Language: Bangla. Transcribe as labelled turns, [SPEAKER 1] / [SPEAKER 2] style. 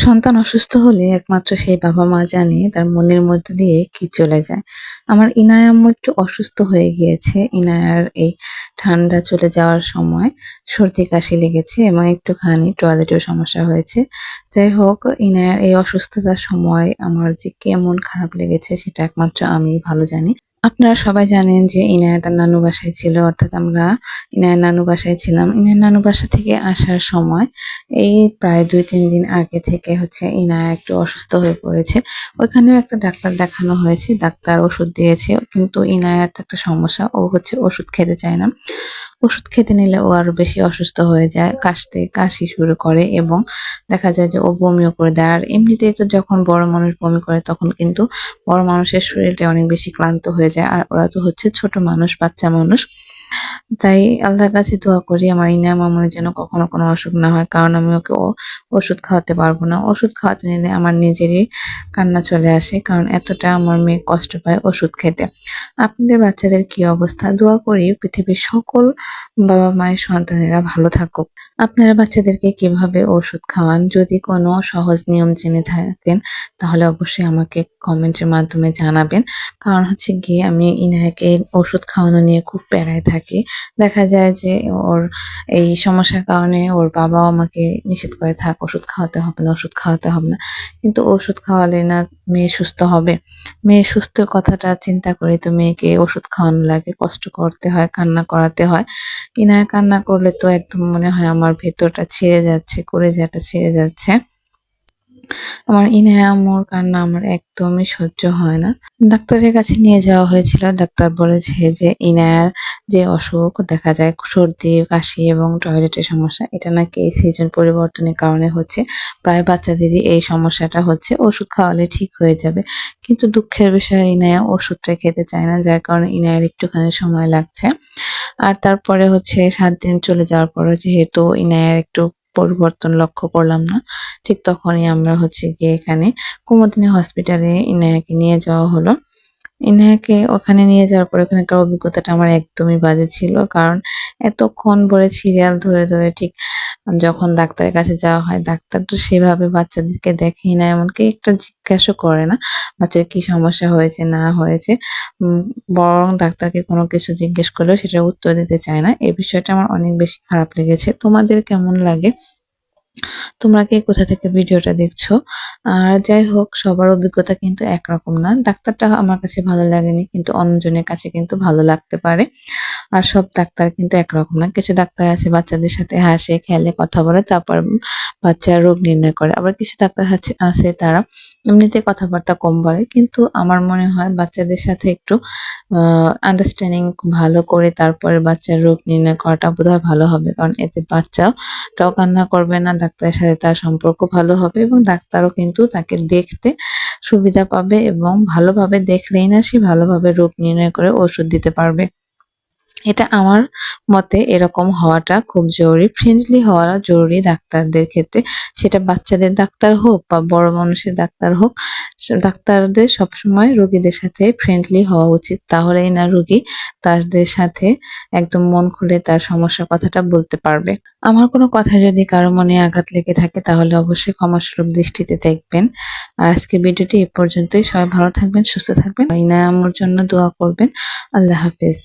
[SPEAKER 1] সন্তান অসুস্থ হলে একমাত্র সেই বাবা-মা জানে তার মনের মধ্য দিয়ে কি চলে যায়। আমার ইনায়া আম্মু একটু অসুস্থ হয়ে গিয়েছে। ইনায়ার এই ঠান্ডা চলে যাওয়ার সময় সর্দি কাশি লেগেছে এবং একটুখানি টয়লেটেও সমস্যা হয়েছে। যাই হোক, ইনায়ার এই অসুস্থতার সময় আমার যে কেমন খারাপ লেগেছে সেটা একমাত্র আমিই ভালো জানি। আপনারা সবাই জানেন যে ইনায়া তার নানু বাসায় ছিল, অর্থাৎ আমরা ইনায়ার নানু বাসায় ছিলাম। ইনায়ার নানু বাসা থেকে আসার সময় এই প্রায় ২-৩ দিন আগে থেকে ইনায়া একটু অসুস্থ হয়ে পড়েছে। ওইখানেও একটা ডাক্তার দেখানো হয়েছে, ডাক্তার ওষুধ দিয়েছে, কিন্তু ইনায়ার তো একটা সমস্যা, ও ওষুধ খেতে চায় না। ওষুধ খেতে নিলে ও আরো বেশি অসুস্থ হয়ে যায়, কাশি শুরু করে এবং দেখা যায় যে ও বমিও করে দেয়। আর এমনিতেই তো যখন বড় মানুষ বমি করে তখন কিন্তু বড় মানুষের শরীরটা অনেক বেশি ক্লান্ত হয়ে যায়, আর ওরা তো ছোট মানুষ, বাচ্চা মানুষ। তাই আল্লাহর কাছে দোয়া করি আমার ইনা মামুনের যেন কখনো কোনো অসুখ না হয়, কারণ আমি ওকে ওষুধ খাওয়াতে পারবো না। ওষুধ খাওয়াতে নিলে আমার নিজেরই কান্না চলে আসে, কারণ এতটা আমার মেয়ে কষ্ট পায় ওষুধ খেতে। আপনাদের বাচ্চাদের কি অবস্থা? দোয়া করি পৃথিবীর সকল বাবা মায়ের সন্তানেরা ভালো থাকুক। আপনারা বাচ্চাদেরকে কিভাবে ওষুধ খাওয়ান? যদি কোনো সহজ নিয়ম জেনে থাকেন তাহলে অবশ্যই আমাকে কমেন্টের মাধ্যমে জানাবেন। কারণ গিয়ে আমি ইনায়াকে ওষুধ খাওয়ানো নিয়ে খুব প্যারায় থাকি। দেখা যায় যে ওর এই সমস্যার কারণে ওর বাবাও আমাকে নিষেধ করে, থাক, ওষুধ খাওয়াতে হবে না, ওষুধ খাওয়াতে হবে না। কিন্তু ওষুধ খাওয়ালে না মেয়ে সুস্থ হবে? মেয়ে সুস্থ কথাটা চিন্তা করে তো মেয়েকে ওষুধ খাওয়ানো লাগে, কষ্ট করতে হয়, কান্না করাতে হয়। ইনায়া কান্না করলে তো একদম মনে হয় আমার ভেতরটা ছিঁড়ে যাচ্ছে, কলিজাটা ছিঁড়ে যাচ্ছে। আমার ইনায়া আম্মুর কান্না আমার একদমই সহ্য হয় না। ডাক্তারের কাছে নিয়ে যাওয়া হয়েছিল। ডাক্তার বলেছে যে ইনায়ার যে অসুখ, দেখা যায় সর্দি, কাশি এবং টয়লেটের সমস্যা, এটা নাকি এই সিজন পরিবর্তনের কারণে হচ্ছে। প্রায় বাচ্চাদেরই এই সমস্যাটা হচ্ছে। ওষুধ খাওয়ালে ঠিক হয়ে যাবে, কিন্তু দুঃখের বিষয় ইনায়া ওষুধটা খেতে চায় না, যার কারণে ইনায়ার একটুখানি সময় লাগছে। আর তারপরে ৭ দিন চলে যাওয়ার পরে যেহেতু ইনায়ার একটু পরিবর্তন লক্ষ্য করলাম না, ঠিক তখনই আমরা গিয়ে এখানে কুমুদিনী হসপিটালে ইনায়াকে নিয়ে যাওয়া হলো। ইনায়াকে ওখানে নিয়ে যাওয়ার পরে ওখানকার অভিজ্ঞতাটা আমার একদমই বাজে ছিল, কারণ এতক্ষণ ধরে সিরিয়াল ধরে ধরে ঠিক যখন ডাক্তারের কাছে যাওয়া হয়, ডাক্তার তো সেভাবে বাচ্চাদেরকে দেখেই না, এমনকি একটা জিজ্ঞাসা করে না বাচ্চার কি সমস্যা হয়েছে না হয়েছে। বরং ডাক্তারকে কোনো কিছু জিজ্ঞেস করলেও সেটার উত্তর দিতে চায় না। এই বিষয়টা আমার অনেক বেশি খারাপ লেগেছে। তোমাদের কেমন লাগে? তোমরা কে কোথা থেকে ভিডিওটা দেখছো? আর যাই হোক, সবার অভিজ্ঞতা কিন্তু একরকম না। ডাক্তারটা আমার কাছে ভালো লাগেনি, কিন্তু অন্যজনের কাছে কিন্তু ভালো লাগতে পারে। আর সব ডাক্তার কিন্তু একরকম না। কিছু ডাক্তার আছে বাচ্চাদের সাথে হাসে খেলে কথা বলে, তারপর বাচ্চার রোগ নির্ণয় করে। আবার কিছু ডাক্তার আছে তারা এমনিতে কথাবার্তা কম বলে, কিন্তু আমার মনে হয় বাচ্চাদের সাথে একটু আন্ডারস্ট্যান্ডিং ভালো করে তারপরে বাচ্চার রোগ নির্ণয় করাটা বোধহয় ভালো হবে, কারণ এতে বাচ্চাটাও কান্না করবে না, ডাক্তারের সাথে তার সম্পর্ক ভালো হবে এবং ডাক্তারও কিন্তু তাকে দেখতে সুবিধা পাবে এবং ভালোভাবে দেখলেই না সে ভালোভাবে রোগ নির্ণয় করে ওষুধ দিতে পারবে। এটা আমার মতে এরকম হওয়াটা খুব জরুরি, ফ্রেন্ডলি হওয়া জরুরি ডাক্তারদের ক্ষেত্রে। সেটা বাচ্চাদের ডাক্তার হোক বা বড় মানুষের ডাক্তার হোক, ডাক্তারদের সবসময় রোগীদের সাথে ফ্রেন্ডলি হওয়া উচিত। তাহলেই না রোগী তাদের সাথে একদম মন খুলে তার সমস্যার কথাটা বলতে পারবে। আমার কোনো কথা যদি কারো মনে আঘাত লেগে থাকে তাহলে অবশ্যই ক্ষমাসুলভ দৃষ্টিতে দেখবেন। আর আজকে ভিডিওটি এ পর্যন্তই। সবাই ভালো থাকবেন, সুস্থ থাকবেন। ইনায়া আম্মুর জন্য দোয়া করবেন। আল্লাহ হাফেজ।